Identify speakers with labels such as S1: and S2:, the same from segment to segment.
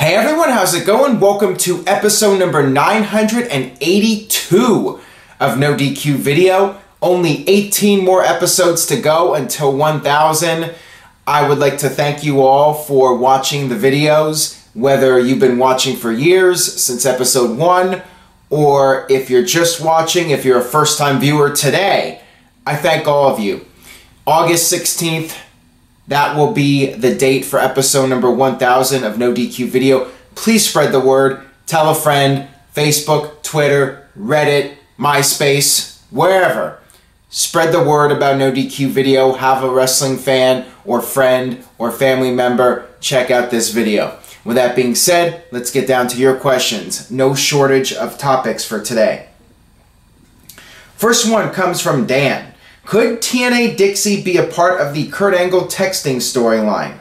S1: Hey everyone, how's it going? Welcome to episode number 982 of NoDQ Video. Only 18 more episodes to go until 1,000. I would like to thank you all for watching the videos, whether you've been watching for years, since episode 1, or if you're just watching, if you're a first-time viewer today. I thank all of you. August 16th, that will be the date for episode number 1000 of NoDQ Video. Please spread the word. Tell a friend. Facebook, Twitter, Reddit, MySpace, wherever. Spread the word about NoDQ Video. Have a wrestling fan or friend or family member check out this video. With that being said, let's get down to your questions. No shortage of topics for today. First one comes from Dan. Could TNA Dixie be a part of the Kurt Angle texting storyline?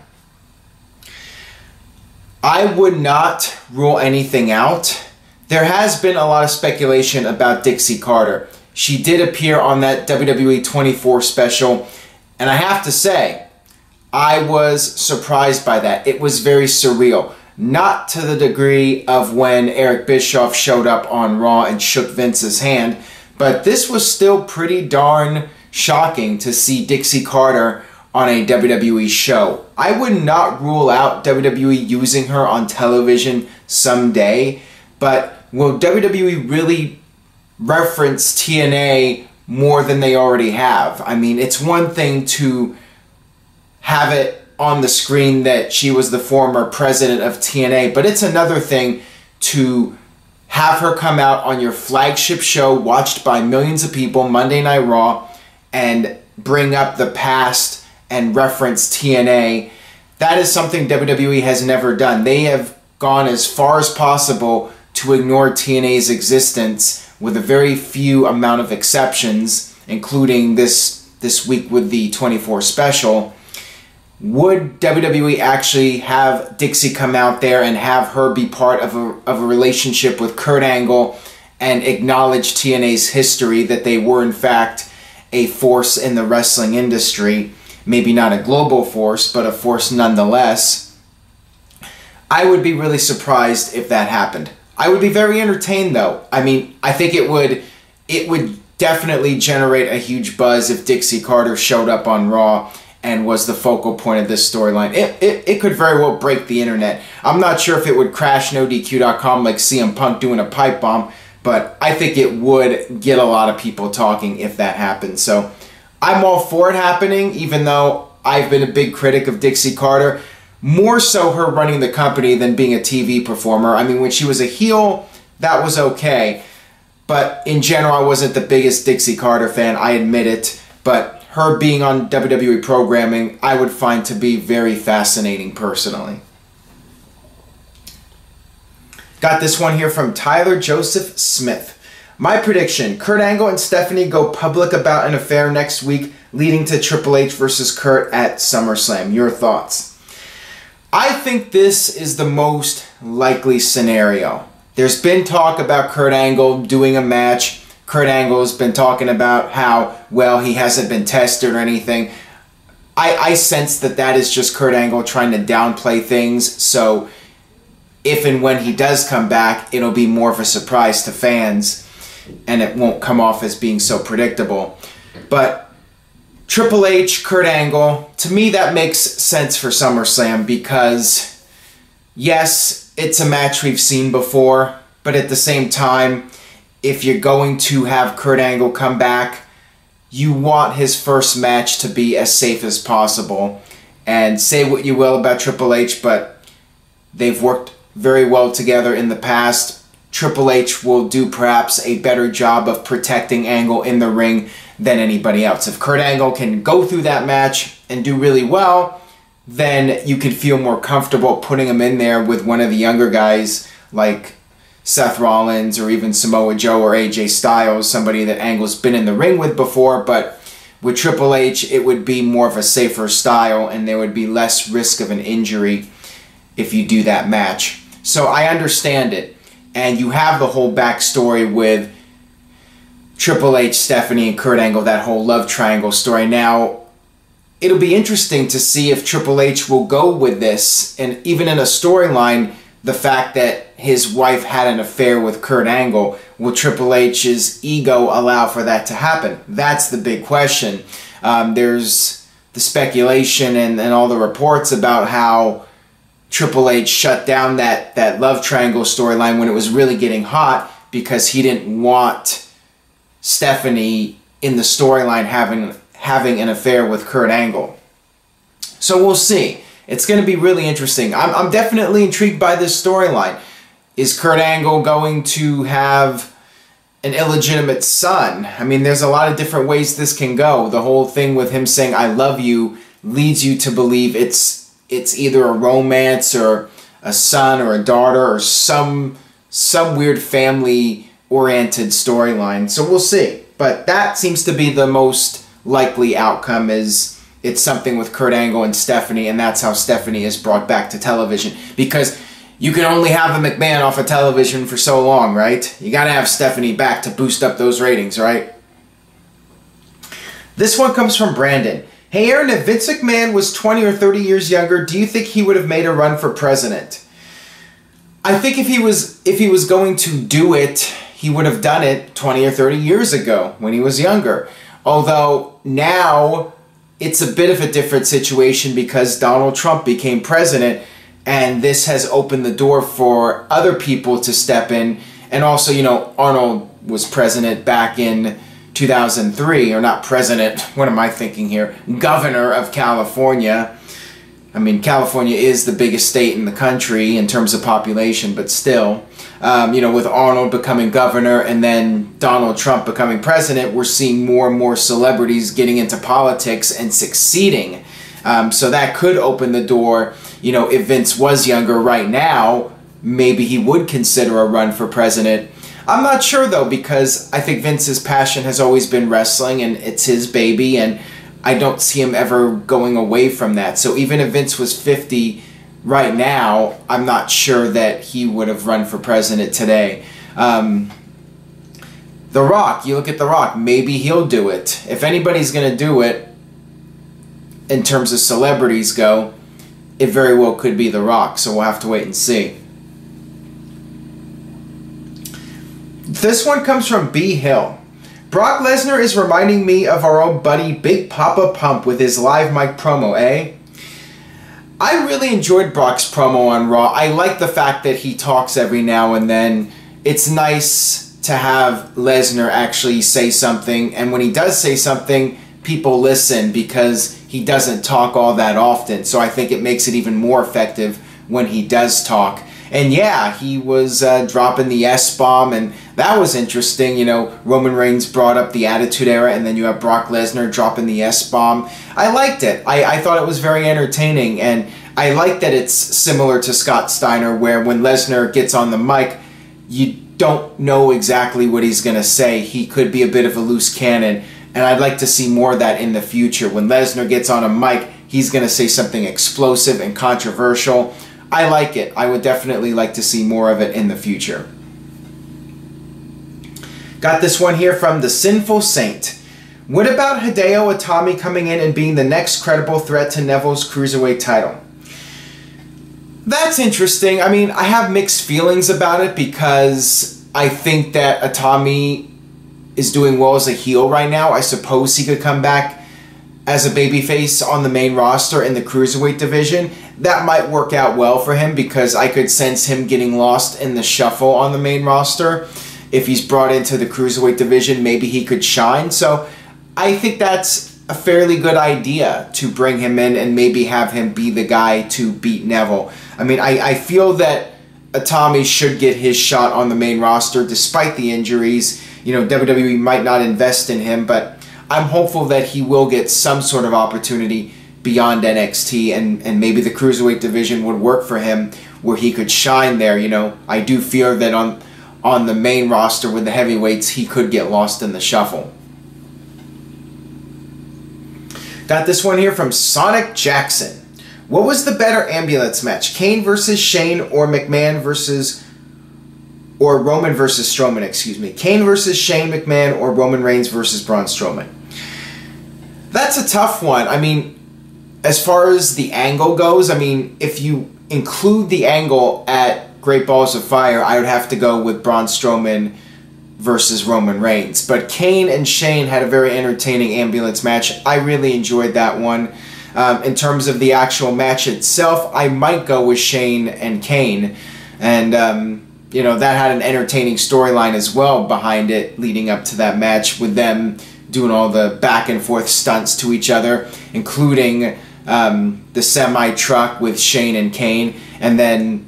S1: I would not rule anything out. There has been a lot of speculation about Dixie Carter. She did appear on that WWE 24 special, and I have to say, I was surprised by that. It was very surreal. Not to the degree of when Eric Bischoff showed up on Raw and shook Vince's hand, but this was still pretty darn shocking to see Dixie Carter on a WWE show. I would not rule out WWE using her on television someday, but will WWE really reference TNA more than they already have? I mean, it's one thing to have it on the screen that she was the former president of TNA, but it's another thing to have her come out on your flagship show watched by millions of people, Monday Night Raw, and bring up the past and reference TNA. That is something WWE has never done. They have gone as far as possible to ignore TNA's existence, with a very few amount of exceptions, including this week with the 24 special. Would WWE actually have Dixie come out there and have her be part of a relationship with Kurt Angle and acknowledge TNA's history, that they were in fact a force in the wrestling industry? Maybe not a global force, but a force nonetheless. I would be really surprised if that happened. I would be very entertained though. I mean, I think it would definitely generate a huge buzz if Dixie Carter showed up on Raw and was the focal point of this storyline. It could very well break the internet. I'm not sure if it would crash NoDQ.com like CM Punk doing a pipe bomb, but I think it would get a lot of people talking if that happened. So I'm all for it happening, even though I've been a big critic of Dixie Carter. More so her running the company than being a TV performer. I mean, when she was a heel, that was okay. But in general, I wasn't the biggest Dixie Carter fan, I admit it. But her being on WWE programming, I would find to be very fascinating personally. Got this one here from Tyler Joseph Smith. My prediction, Kurt Angle and Stephanie go public about an affair next week, leading to Triple H versus Kurt at SummerSlam. Your thoughts? I think this is the most likely scenario. There's been talk about Kurt Angle doing a match. Kurt Angle's been talking about how, well, he hasn't been tested or anything. I sense that that is just Kurt Angle trying to downplay things, so if and when he does come back, it'll be more of a surprise to fans, and it won't come off as being so predictable. But Triple H, Kurt Angle, to me that makes sense for SummerSlam because, yes, it's a match we've seen before, but at the same time, if you're going to have Kurt Angle come back, you want his first match to be as safe as possible. And say what you will about Triple H, but they've worked very well together in the past. Triple H will do perhaps a better job of protecting Angle in the ring than anybody else. If Kurt Angle can go through that match and do really well, then you can feel more comfortable putting him in there with one of the younger guys like Seth Rollins or even Samoa Joe or AJ Styles, somebody that Angle's been in the ring with before. But with Triple H, it would be more of a safer style and there would be less risk of an injury if you do that match. So I understand it. And you have the whole backstory with Triple H, Stephanie, and Kurt Angle, that whole love triangle story. Now, it'll be interesting to see if Triple H will go with this, and even in a storyline, the fact that his wife had an affair with Kurt Angle? Will Triple H's ego allow for that to happen? That's the big question. There's the speculation and all the reports about how Triple H shut down that love triangle storyline when it was really getting hot because he didn't want Stephanie in the storyline having an affair with Kurt Angle. So we'll see. It's going to be really interesting. I'm definitely intrigued by this storyline. Is Kurt Angle going to have an illegitimate son? I mean, there's a lot of different ways this can go. The whole thing with him saying "I love you" leads you to believe it's either a romance or a son or a daughter or some weird family-oriented storyline. So we'll see. But that seems to be the most likely outcome, is it's something with Kurt Angle and Stephanie, and that's how Stephanie is brought back to television. Because you can only have a McMahon off of television for so long, right? You gotta have Stephanie back to boost up those ratings, right? This one comes from Brandon. Hey Aaron, if Vince McMahon was 20 or 30 years younger, do you think he would have made a run for president? I think if he was going to do it, he would have done it 20 or 30 years ago when he was younger. Although now it's a bit of a different situation because Donald Trump became president, and this has opened the door for other people to step in. And also, you know, Arnold was president back in 2003, or not president, what am I thinking here? Governor of California. I mean, California is the biggest state in the country in terms of population, but still, you know, with Arnold becoming governor and then Donald Trump becoming president, we're seeing more and more celebrities getting into politics and succeeding. So that could open the door. You know, if Vince was younger right now, maybe he would consider a run for president. I'm not sure though, because I think Vince's passion has always been wrestling and it's his baby, and I don't see him ever going away from that. So even if Vince was 50 right now, I'm not sure that he would have run for president today. The Rock, you look at The Rock, maybe he'll do it. If anybody's going to do it, in terms of celebrities go, it very well could be The Rock, so we'll have to wait and see. This one comes from B. Hill. Brock Lesnar is reminding me of our old buddy Big Papa Pump with his live mic promo, eh? I really enjoyed Brock's promo on Raw. I like the fact that he talks every now and then. It's nice to have Lesnar actually say something, and when he does say something, people listen because he doesn't talk all that often. So I think it makes it even more effective when he does talk. And yeah, he was dropping the S-bomb, and that was interesting. You know, Roman Reigns brought up the Attitude Era, and then you have Brock Lesnar dropping the S-bomb. I liked it. I thought it was very entertaining, and I like that it's similar to Scott Steiner, where when Lesnar gets on the mic, you don't know exactly what he's going to say. He could be a bit of a loose cannon, and I'd like to see more of that in the future. When Lesnar gets on a mic, he's going to say something explosive and controversial. I like it. I would definitely like to see more of it in the future. Got this one here from the Sinful Saint. What about Hideo Itami coming in and being the next credible threat to Neville's Cruiserweight title? That's interesting. I mean, I have mixed feelings about it because I think that Itami is doing well as a heel right now. I suppose he could come back as a babyface on the main roster in the Cruiserweight division. That might work out well for him because I could sense him getting lost in the shuffle on the main roster. If he's brought into the Cruiserweight division, maybe he could shine. So I think that's a fairly good idea to bring him in and maybe have him be the guy to beat Neville. I mean, I feel that Itami should get his shot on the main roster despite the injuries. You know, WWE might not invest in him, but I'm hopeful that he will get some sort of opportunity beyond NXT, and maybe the Cruiserweight division would work for him where he could shine there. You know, I do fear that on the main roster with the heavyweights, he could get lost in the shuffle. Got this one here from Sonic Jackson. What was the better ambulance match? Kane versus Shane or McMahon versus... or Roman versus Strowman, excuse me. Kane versus Shane McMahon or Roman Reigns versus Braun Strowman? That's a tough one. I mean, as far as the angle goes, I mean, if you include the angle at Great Balls of Fire, I would have to go with Braun Strowman versus Roman Reigns. But Kane and Shane had a very entertaining ambulance match. I really enjoyed that one. In terms of the actual match itself, I might go with Shane and Kane. And, you know, that had an entertaining storyline as well behind it, leading up to that match, with them doing all the back and forth stunts to each other, including the semi-truck with Shane and Kane, and then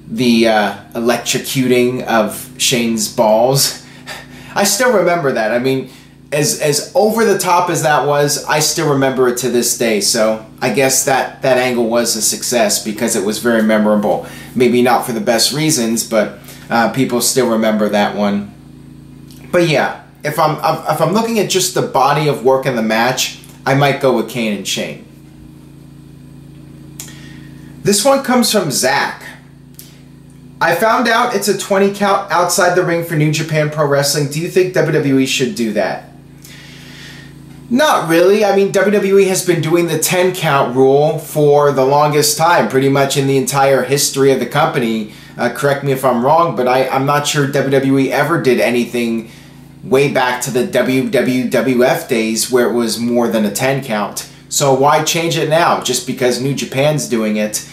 S1: the electrocuting of Shane's balls. I still remember that. I mean, as over the top as that was, I still remember it to this day. So I guess that angle was a success because it was very memorable. Maybe not for the best reasons, but people still remember that one. But yeah, if I'm looking at just the body of work in the match, I might go with Kane and Shane. This one comes from Zach. I found out it's a 20 count outside the ring for New Japan Pro Wrestling. Do you think WWE should do that? Not really. I mean, WWE has been doing the 10 count rule for the longest time, pretty much in the entire history of the company. Correct me if I'm wrong, but I'm not sure WWE ever did anything way back to the WWF days where it was more than a 10 count. So why change it now just because New Japan's doing it?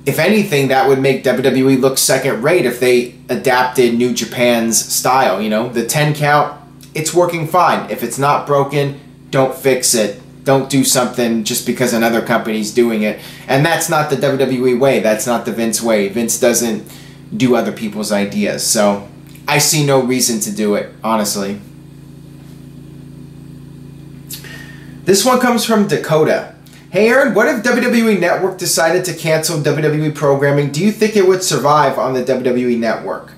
S1: If anything, that would make WWE look second rate if they adapted New Japan's style. You know, the 10 count, it's working fine. If it's not broken, don't fix it. Don't do something just because another company's doing it. And that's not the WWE way. That's not the Vince way. Vince doesn't do other people's ideas. So I see no reason to do it, honestly. This one comes from Dakota. Hey Aaron, what if WWE Network decided to cancel WWE programming? Do you think it would survive on the WWE Network?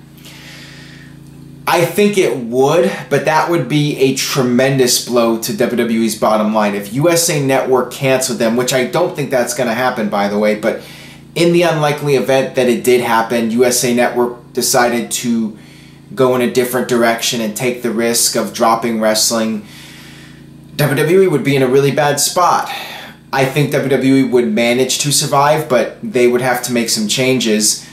S1: I think it would, but that would be a tremendous blow to WWE's bottom line. If USA Network canceled them, which I don't think that's going to happen, by the way, but in the unlikely event that it did happen, USA Network decided to go in a different direction and take the risk of dropping wrestling, WWE would be in a really bad spot. I think WWE would manage to survive, but they would have to make some changes.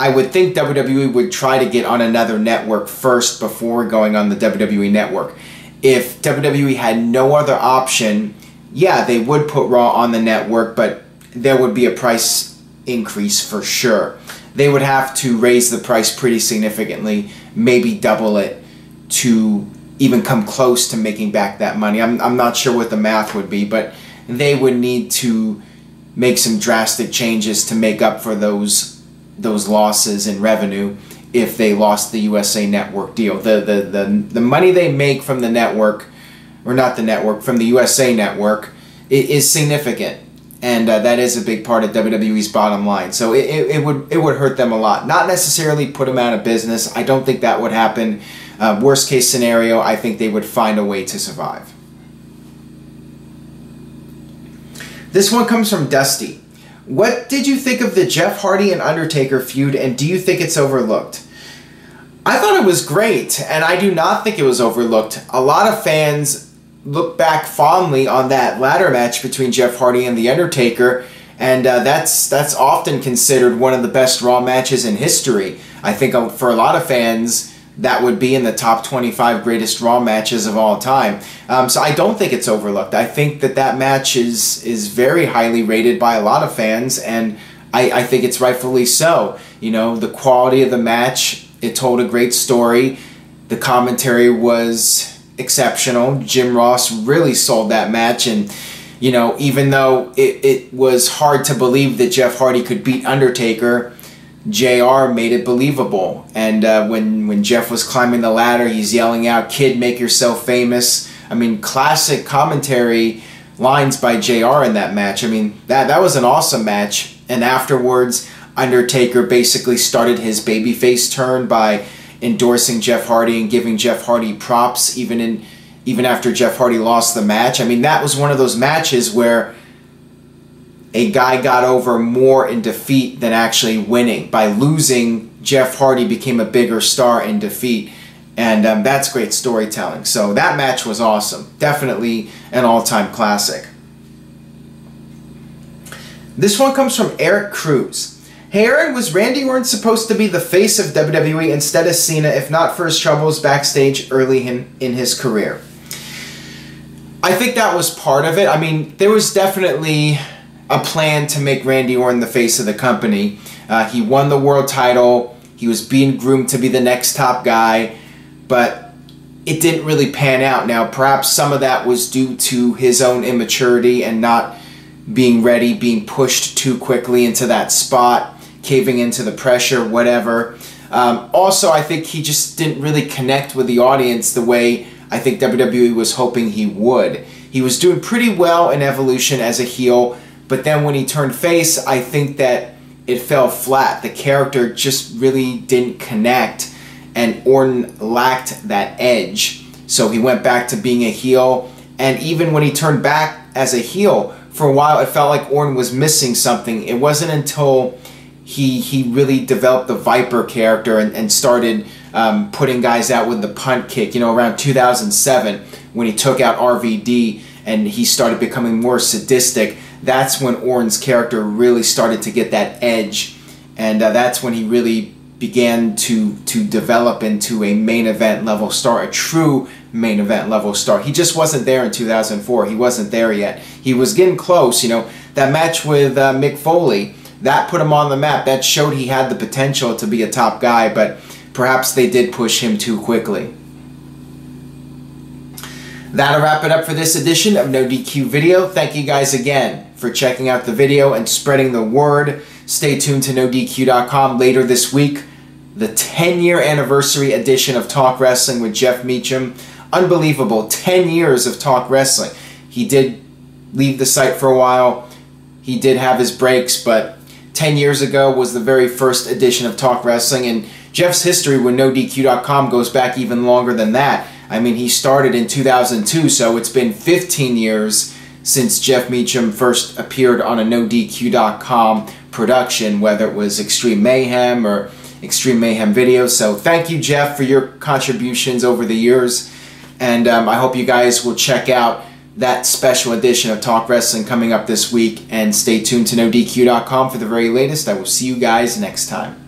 S1: I would think WWE would try to get on another network first before going on the WWE Network. If WWE had no other option, yeah, they would put Raw on the network, but there would be a price increase for sure. They would have to raise the price pretty significantly, maybe double it to even come close to making back that money. I'm not sure what the math would be, but they would need to make some drastic changes to make up for those losses in revenue if they lost the USA Network deal. The money they make from the network, or not the network, from the USA Network, is significant, and that is a big part of WWE's bottom line. So it would hurt them a lot. Not necessarily put them out of business. I don't think that would happen. Worst case scenario, I think they would find a way to survive. This one comes from Dusty. What did you think of the Jeff Hardy and Undertaker feud, and do you think it's overlooked? I thought it was great, and I do not think it was overlooked. A lot of fans look back fondly on that ladder match between Jeff Hardy and The Undertaker, and that's often considered one of the best Raw matches in history. I think for a lot of fans, that would be in the top 25 greatest Raw matches of all time. So I don't think it's overlooked. I think that match is very highly rated by a lot of fans, and I think it's rightfully so. You know, the quality of the match, it told a great story. The commentary was exceptional. Jim Ross really sold that match, and you know, even though it was hard to believe that Jeff Hardy could beat Undertaker, JR made it believable. And when Jeff was climbing the ladder, he's yelling out, "Kid, make yourself famous." I mean, classic commentary lines by JR in that match. I mean, that was an awesome match. And afterwards, Undertaker basically started his babyface turn by endorsing Jeff Hardy and giving Jeff Hardy props even after Jeff Hardy lost the match. I mean, that was one of those matches where a guy got over more in defeat than actually winning. By losing, Jeff Hardy became a bigger star in defeat. And that's great storytelling. So that match was awesome. Definitely an all-time classic. This one comes from Eric Cruz. Hey Aaron, was Randy Orton supposed to be the face of WWE instead of Cena, if not for his troubles backstage early in his career? I think that was part of it. I mean, there was definitely a plan to make Randy Orton the face of the company. He won the world title. He was being groomed to be the next top guy, but it didn't really pan out. Now, perhaps some of that was due to his own immaturity and not being ready, being pushed too quickly into that spot, caving into the pressure, whatever. Also, I think he just didn't really connect with the audience the way I think WWE was hoping he would. He was doing pretty well in Evolution as a heel, but then when he turned face, I think that it fell flat. The character just really didn't connect, and Orton lacked that edge. So he went back to being a heel, and even when he turned back as a heel, for a while it felt like Orton was missing something. It wasn't until he really developed the Viper character and started putting guys out with the punt kick, you know, around 2007 when he took out RVD and he started becoming more sadistic. That's when Orton's character really started to get that edge, and that's when he really began to develop into a main event level star, a true main event level star. He just wasn't there in 2004. He wasn't there yet. He was getting close, you know. That match with Mick Foley, that put him on the map. That showed he had the potential to be a top guy, but perhaps they did push him too quickly. That'll wrap it up for this edition of NoDQ Video. Thank you guys again for checking out the video and spreading the word. Stay tuned to NoDQ.com later this week. The 10-year anniversary edition of Talk Wrestling with Jeff Meacham. Unbelievable, 10 years of Talk Wrestling. He did leave the site for a while. He did have his breaks, but 10 years ago was the very first edition of Talk Wrestling, and Jeff's history with NoDQ.com goes back even longer than that. I mean, he started in 2002, so it's been 15 years since Jeff Meacham first appeared on a NoDQ.com production, whether it was Extreme Mayhem or Extreme Mayhem videos. So thank you, Jeff, for your contributions over the years, and I hope you guys will check out that special edition of Talk Wrestling coming up this week, and stay tuned to NoDQ.com for the very latest. I will see you guys next time.